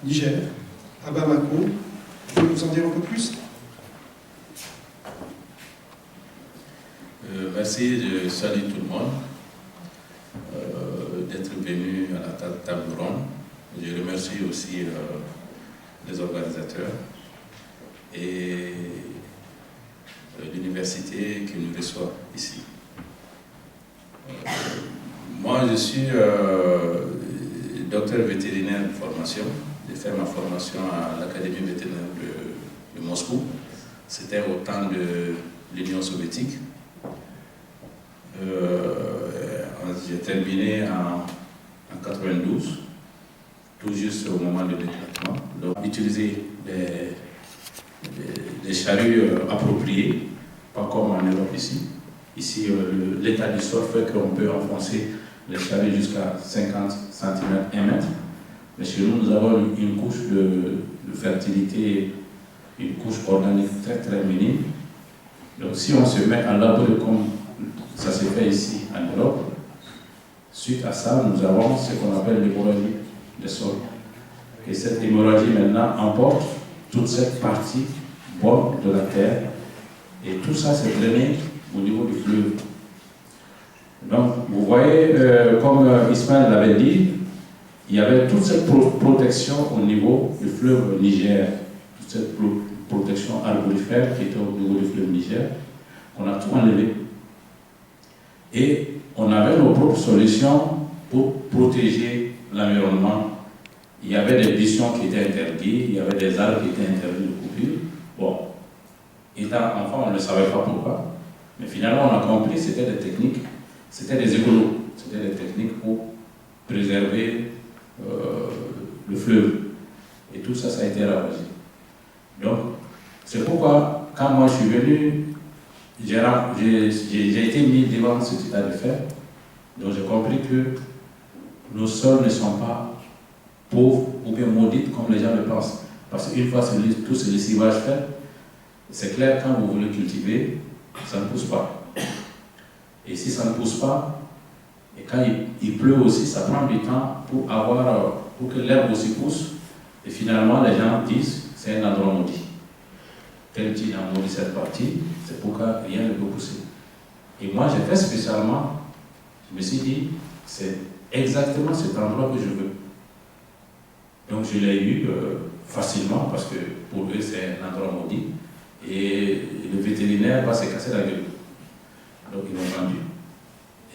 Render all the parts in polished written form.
Niger, à Bamako. Vous pouvez nous en dire un peu plus? Merci, je salue tout le monde d'être venu à la table ronde. Je remercie aussi les organisateurs et l'université qui nous reçoit ici. Moi, je suis docteur vétérinaire de formation. J'ai fait ma formation à l'Académie vétérinaire de Moscou. C'était au temps de l'Union soviétique. J'ai terminé en 92, tout juste au moment de l'éclatement. Donc, utiliser des charrues appropriées, pas comme en Europe ici. Ici, l'état du sol fait qu'on peut enfoncer les charrues jusqu'à 50 cm, 1 mètre. Mais chez nous, nous avons une couche de fertilité, une couche organique très très minime. Donc si on se met à labourer comme ça se fait ici en Europe, suite à ça, nous avons ce qu'on appelle l'hémorragie des sols. Et cette hémorragie maintenant emporte toute cette partie bonne de la terre et tout ça s'est drainé au niveau du fleuve. Donc vous voyez, comme Ismaël l'avait dit, il y avait toute cette protection au niveau du fleuve Niger, toute cette protection arborifère qui était au niveau du fleuve Niger, qu'on a tout enlevé. Et on avait nos propres solutions pour protéger l'environnement. Il y avait des buissons qui étaient interdits, il y avait des arbres qui étaient interdits de coupure. Bon, étant enfant, on ne savait pas pourquoi, mais finalement on a compris que c'était des techniques, c'était des écolos, c'était des techniques pour préserver le fleuve. Et tout ça, ça a été ravagé. Donc, c'est pourquoi, quand moi je suis venu, j'ai été mis devant cet état de fait. Donc j'ai compris que nos sols ne sont pas pauvres ou bien maudits comme les gens le pensent. Parce qu'une fois tout ce lessivage fait, c'est clair, quand vous voulez cultiver, ça ne pousse pas. Et si ça ne pousse pas, et quand il pleut aussi, ça prend du temps pour que l'herbe aussi pousse. Et finalement, les gens disent c'est un endroit maudit. Tel type a maudit cette partie, c'est pourquoi rien ne peut pousser. Et moi, j'ai fait spécialement, je me suis dit, c'est exactement cet endroit que je veux. Donc je l'ai eu facilement parce que pour eux, c'est un endroit maudit. Et le vétérinaire va se casser la gueule. Donc ils m'ont vendu.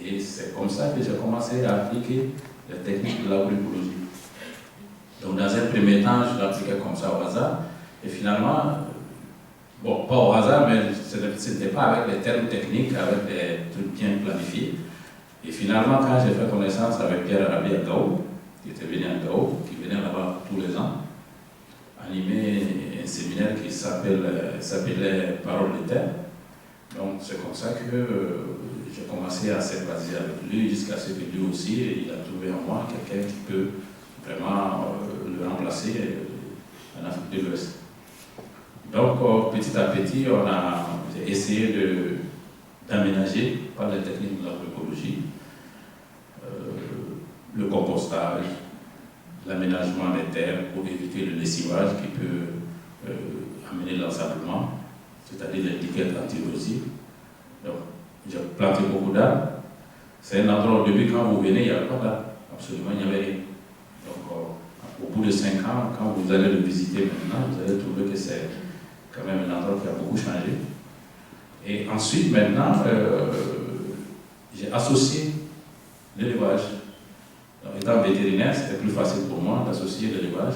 Et c'est comme ça que j'ai commencé à appliquer les techniques de l'agroécologie. Donc dans un premier temps, je l'appliquais comme ça au hasard. Et finalement, bon, pas au hasard, mais ce n'était pas avec des termes techniques, avec des trucs bien planifiés. Et finalement, quand j'ai fait connaissance avec Pierre Arabi à Gao, qui était venu à Gao, qui venait là-bas tous les ans, animer un séminaire qui s'appelait Parole de terre. Donc c'est comme ça que j'ai commencé à sympathiser avec lui, jusqu'à ce que lui aussi, il a trouvé en moi quelqu'un qui peut vraiment le remplacer en Afrique de l'Ouest. Donc petit à petit, j'ai essayé d'aménager par les techniques de l'agroécologie, le compostage, l'aménagement des terres pour éviter le lessivage qui peut amener l'ensablement, c'est-à-dire les liquettes anti-érosives. Donc, j'ai planté beaucoup d'arbres. C'est un endroit, au début, quand vous venez, il n'y avait pas d'arbres. Absolument, il n'y avait rien. Donc, au bout de 5 ans, quand vous allez le visiter maintenant, vous allez trouver que c'est quand même un endroit qui a beaucoup changé. Et ensuite, maintenant, j'ai associé l'élevage. Étant vétérinaire, c'était plus facile pour moi d'associer l'élevage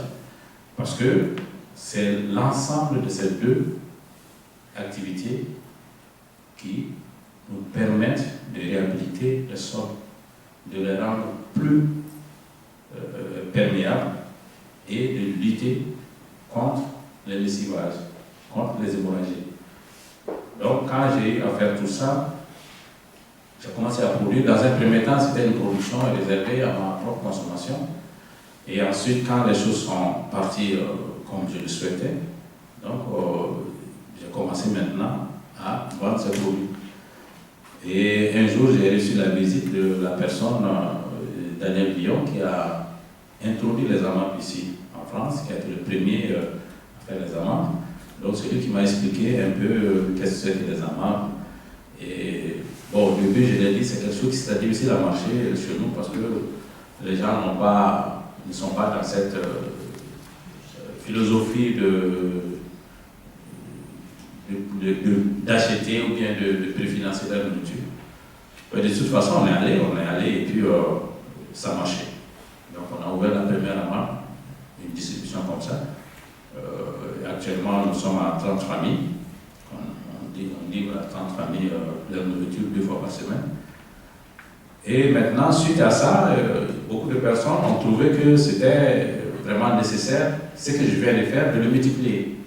parce que c'est l'ensemble de ces deux activités qui nous permettent de réhabiliter les sols, de les rendre plus perméables et de lutter contre les lessivages, contre les hémorragies. Donc quand j'ai eu à faire tout ça, j'ai commencé à produire. Dans un premier temps, c'était une production réservée à ma propre consommation. Et ensuite, quand les choses sont parties comme je le souhaitais, donc j'ai commencé maintenant à vendre ces produits. Et un jour, j'ai reçu la visite de la personne, Daniel Guillon, qui a introduit les AMAP ici, en France, qui a été le premier à faire les amas. Donc c'est lui qui m'a expliqué un peu qu'est-ce que c'est que les amas. Et bon, au début, je l'ai dit, c'est quelque chose qui serait difficile à marcher chez nous parce que les gens ne sont pas dans cette philosophie d'acheter ou bien de préfinancer la nourriture. Mais de toute façon, on est allé et puis ça marchait. Donc on a ouvert la première amas, une distribution comme ça. Actuellement, nous sommes à 30 familles. On livre à 30 familles la nourriture 2 fois par semaine. Et maintenant, suite à ça, beaucoup de personnes ont trouvé que c'était vraiment nécessaire, ce que je viens de faire, de le multiplier.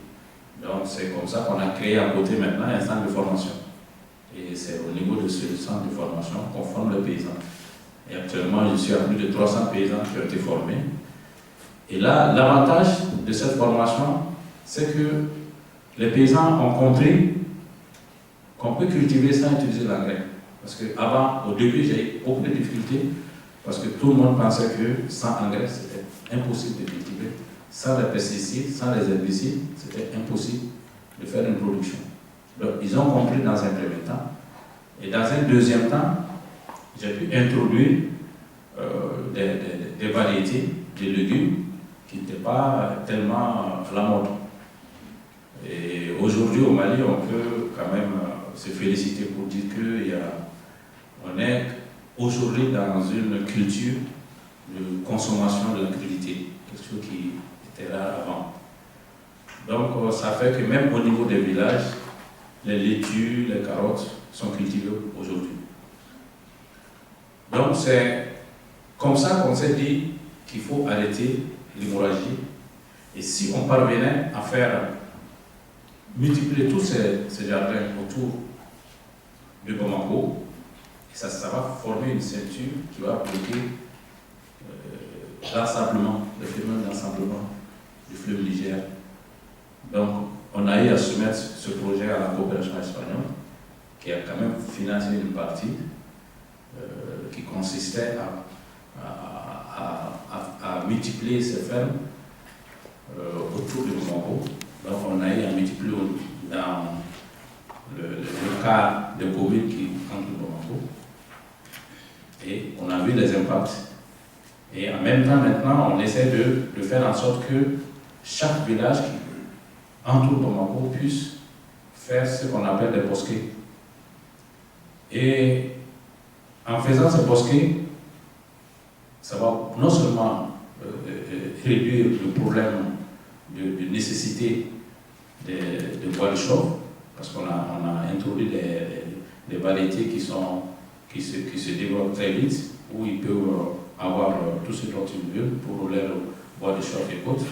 Donc c'est comme ça qu'on a créé à côté maintenant un centre de formation. Et c'est au niveau de ce centre de formation qu'on forme les paysans. Et actuellement, je suis à plus de 300 paysans qui ont été formés. Et là, l'avantage de cette formation, c'est que les paysans ont compris qu'on peut cultiver sans utiliser l'engrais. Parce qu'avant, au début, j'ai eu beaucoup de difficultés, parce que tout le monde pensait que sans engrais, c'était impossible de cultiver. Sans les pesticides, sans les herbicides, c'était impossible de faire une production. Donc, ils ont compris dans un premier temps. Et dans un deuxième temps, j'ai pu introduire des variétés de légumes qui n'étaient pas tellement à la mode. Et aujourd'hui, au Mali, on peut quand même se féliciter pour dire qu'on est aujourd'hui dans une culture de consommation de la crudité, quelque chose qui était rare avant. Donc, ça fait que même au niveau des villages, les laitues, les carottes sont cultivées aujourd'hui. Donc, c'est comme ça qu'on s'est dit qu'il faut arrêter l'hémorragie. Et si on parvenait à faire multiplier tous ces jardins autour de Bamako, ça va former une ceinture qui va bloquer l'ensablement, le phénomène d'ensablement du fleuve Niger. Donc, on a eu à soumettre ce projet à la coopération espagnole, qui a quand même financé une partie qui consistait à multiplier ces fermes autour de Bamako. Donc, on a eu à multiplier dans le cas de communes qui entrent Bamako. Et on a vu les impacts. Et en même temps, maintenant, on essaie de faire en sorte que chaque village qui entoure Bamako puisse faire ce qu'on appelle des bosquets. Et en faisant ces bosquets, ça va non seulement réduire le problème de nécessité de bois de chauffe, parce qu'on a introduit des variétés qui se développent très vite, où ils peuvent avoir tout ce dont ils veulent pour leur bois de chauffe et autres.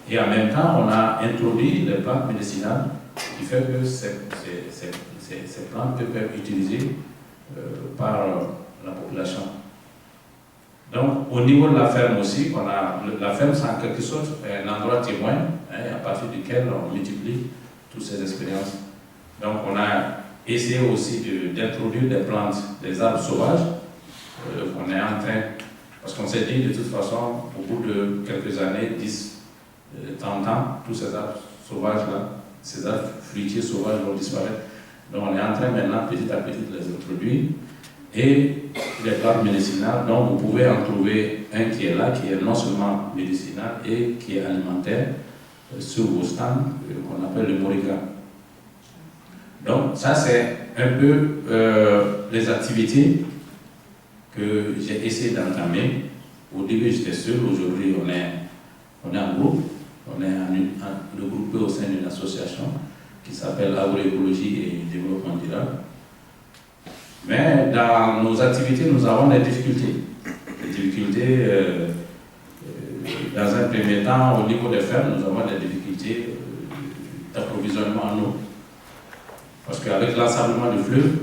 Et en même temps, on a introduit les plantes médicinales, qui fait que ces plantes peuvent être utilisées par la population. Donc, au niveau de la ferme aussi, la ferme, c'est en quelque sorte un endroit témoin, à partir duquel on multiplie toutes ces expériences. Donc, on a essayé aussi d'introduire des plantes, des arbres sauvages. On est en train, parce qu'on s'est dit de toute façon, au bout de quelques années, 10, 30 ans, tous ces arbres sauvages-là, ces arbres fruitiers sauvages vont disparaître. Donc, on est en train maintenant, petit à petit, de les introduire. Et les plantes médicinales, donc vous pouvez en trouver un qui est là, qui est non seulement médicinal et qui est alimentaire sur vos stands, qu'on appelle le Moriga. Donc ça c'est un peu les activités que j'ai essayé d'entamer. Au début j'étais seul, aujourd'hui on est en groupe, on est regroupé au sein d'une association qui s'appelle Agroécologie et Développement Durable. Mais dans nos activités, nous avons des difficultés. Des difficultés, dans un premier temps, au niveau des fermes, nous avons des difficultés d'approvisionnement en eau. Parce qu'avec l'ensablement du fleuve,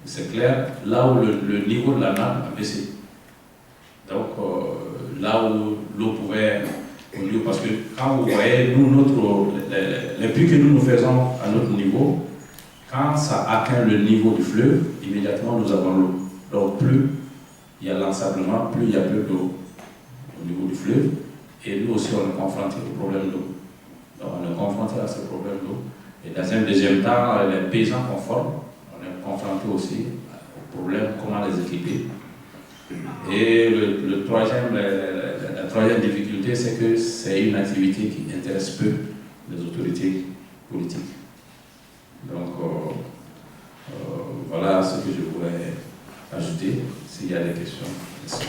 c'est clair, là où le niveau de la nappe a baissé. Donc, là où l'eau pouvait... Parce que quand vous voyez, les puits que nous faisons à notre niveau, quand ça atteint le niveau du fleuve, immédiatement nous avons l'eau. Donc plus il y a l'ensablement, plus il y a peu d'eau au niveau du fleuve. Et nous aussi, on est confronté au problème d'eau. Donc, on est confronté à ce problème d'eau. Et dans un deuxième temps, les paysans qu'on forme, on est confronté aussi au problème comment les équiper. Et la troisième difficulté, c'est que c'est une activité qui intéresse peu les autorités politiques. Donc, voilà ce que je voulais ajouter. S'il y a des questions. Merci.